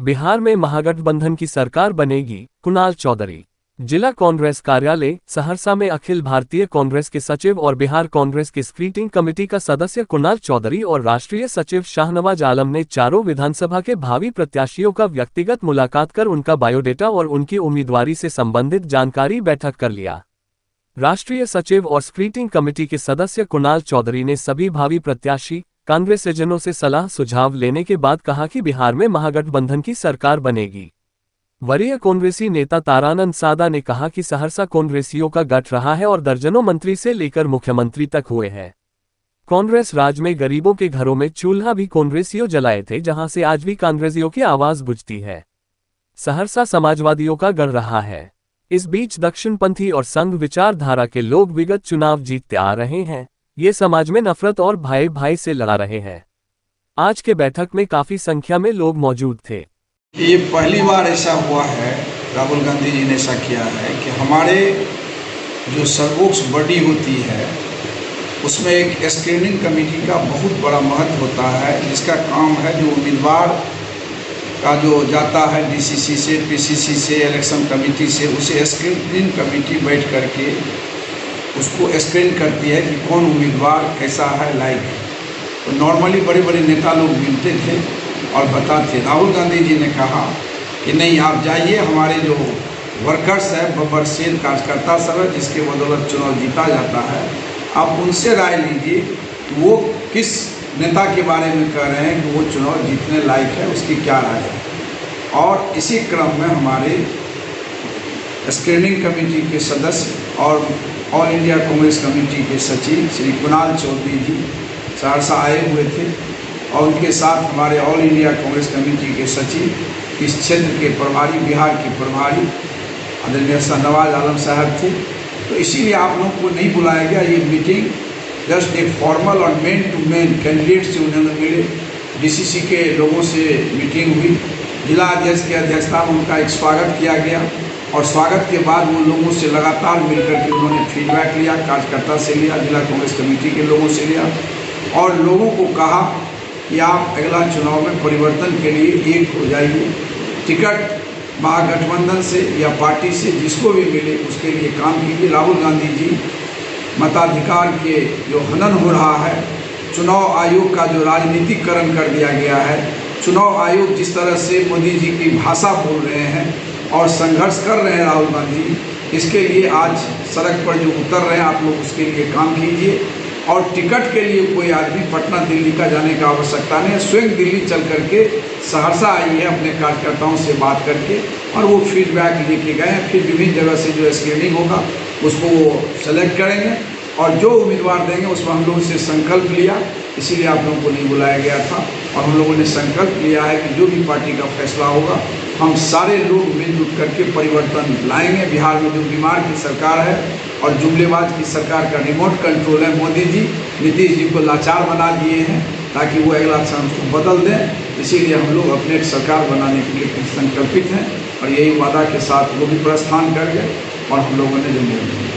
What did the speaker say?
बिहार में महागठबंधन की सरकार बनेगी, कुणाल चौधरी। जिला कांग्रेस कार्यालय सहरसा में अखिल भारतीय कांग्रेस के सचिव और बिहार कांग्रेस की स्क्रीनिंग कमेटी का सदस्य कुणाल चौधरी और राष्ट्रीय सचिव शाहनवाज आलम ने चारों विधानसभा के भावी प्रत्याशियों का व्यक्तिगत मुलाकात कर उनका बायोडेटा और उनकी उम्मीदवारी से संबंधित जानकारी बैठक कर लिया। राष्ट्रीय सचिव और स्क्रीनिंग कमेटी के सदस्य कुणाल चौधरी ने सभी भावी प्रत्याशी कांग्रेस एजेंटों से सलाह सुझाव लेने के बाद कहा कि बिहार में महागठबंधन की सरकार बनेगी। वरीय कांग्रेसी नेता तारानंद सादा ने कहा कि सहरसा कांग्रेसियों का गठ रहा है और दर्जनों मंत्री से लेकर मुख्यमंत्री तक हुए हैं। कांग्रेस राज में गरीबों के घरों में चूल्हा भी कांग्रेसियों जलाए थे, जहां से आज भी कांग्रेसियों की आवाज बुझती है। सहरसा समाजवादियों का गढ़ रहा है। इस बीच दक्षिणपंथी और संघ विचारधारा के लोग विगत चुनाव जीतते आ रहे हैं। ये समाज में नफरत और भाई से लड़ा रहे हैं। आज के बैठक में काफी संख्या में लोग मौजूद थे। ये पहली बार ऐसा हुआ है, राहुल गांधी जी ने ऐसा किया है कि हमारे जो सर्वोच्च बॉडी होती है उसमें एक स्क्रीनिंग कमेटी का बहुत बड़ा महत्व होता है, जिसका काम है जो उम्मीदवार का जो जाता है डीसीसी से, पीसीसी से, इलेक्शन कमेटी से, उसे स्क्रीनिंग कमेटी बैठ करके उसको स्क्रीन करती है कि कौन उम्मीदवार कैसा है, लायक है। तो नॉर्मली बड़े बड़े नेता लोग मिलते थे और बताते। राहुल गांधी जी ने कहा कि नहीं, आप जाइए, हमारे जो वर्कर्स है, बब्बर शेर कार्यकर्ता सब है, जिसके बदौलत चुनाव जीता जाता है, आप उनसे राय लीजिए वो किस नेता के बारे में कह रहे हैं कि वो चुनाव जीतने लायक है, उसकी क्या राय है। और इसी क्रम में हमारे स्क्रीनिंग कमेटी के सदस्य और ऑल इंडिया कांग्रेस कमेटी के सचिव श्री कुणाल चौधरी जी सहरसा आए हुए थे और उनके साथ हमारे ऑल इंडिया कांग्रेस कमेटी के सचिव, इस क्षेत्र के प्रभारी, बिहार के प्रभारी आदरणीय शाहनवाज आलम साहब थे। तो इसीलिए आप लोगों को नहीं बुलाया गया। ये मीटिंग जस्ट एक फॉर्मल और मेन टू मेन कैंडिडेट से उन्होंने मिले, डीसीसी के लोगों से मीटिंग हुई, जिला अध्यक्ष की अध्यक्षता में उनका एक स्वागत किया गया और स्वागत के बाद वो लोगों से लगातार मिलकर के उन्होंने फीडबैक लिया, कार्यकर्ता से लिया, जिला कांग्रेस कमेटी के लोगों से लिया और लोगों को कहा कि आप अगला चुनाव में परिवर्तन के लिए एक हो जाइए। टिकट महागठबंधन से या पार्टी से जिसको भी मिले उसके लिए काम कीजिए। राहुल गांधी जी मताधिकार के जो हनन हो रहा है, चुनाव आयोग का जो राजनीतिकरण कर दिया गया है, चुनाव आयोग जिस तरह से मोदी जी की भाषा बोल रहे हैं और संघर्ष कर रहे हैं राहुल गांधी, इसके लिए आज सड़क पर जो उतर रहे हैं आप लोग उसके लिए काम कीजिए। और टिकट के लिए कोई आदमी पटना दिल्ली का जाने का आवश्यकता नहीं है, स्वयं दिल्ली चल करके सहरसा आई है अपने कार्यकर्ताओं से बात करके और वो फीडबैक लेके गए हैं। फिर विभिन्न जगह से जो स्क्रीनिंग होगा उसको वो सेलेक्ट करेंगे और जो उम्मीदवार देंगे उसमें हम लोगों से संकल्प लिया, इसीलिए आप लोगों को नहीं बुलाया गया था। और हम लोगों ने संकल्प लिया है कि जो भी पार्टी का फैसला होगा हम सारे लोग मिलजुल करके परिवर्तन लाएंगे। बिहार में जो बीमार की सरकार है और जुमलेबाज की सरकार का रिमोट कंट्रोल है, मोदी जी नीतीश जी को लाचार बना दिए हैं ताकि वो अगला चांस को बदल दें। इसीलिए हम लोग अपने सरकार बनाने के लिए संकल्पित हैं और यही वादा के साथ वो भी प्रस्थान कर गए और हम लोगों ने जो निर्णय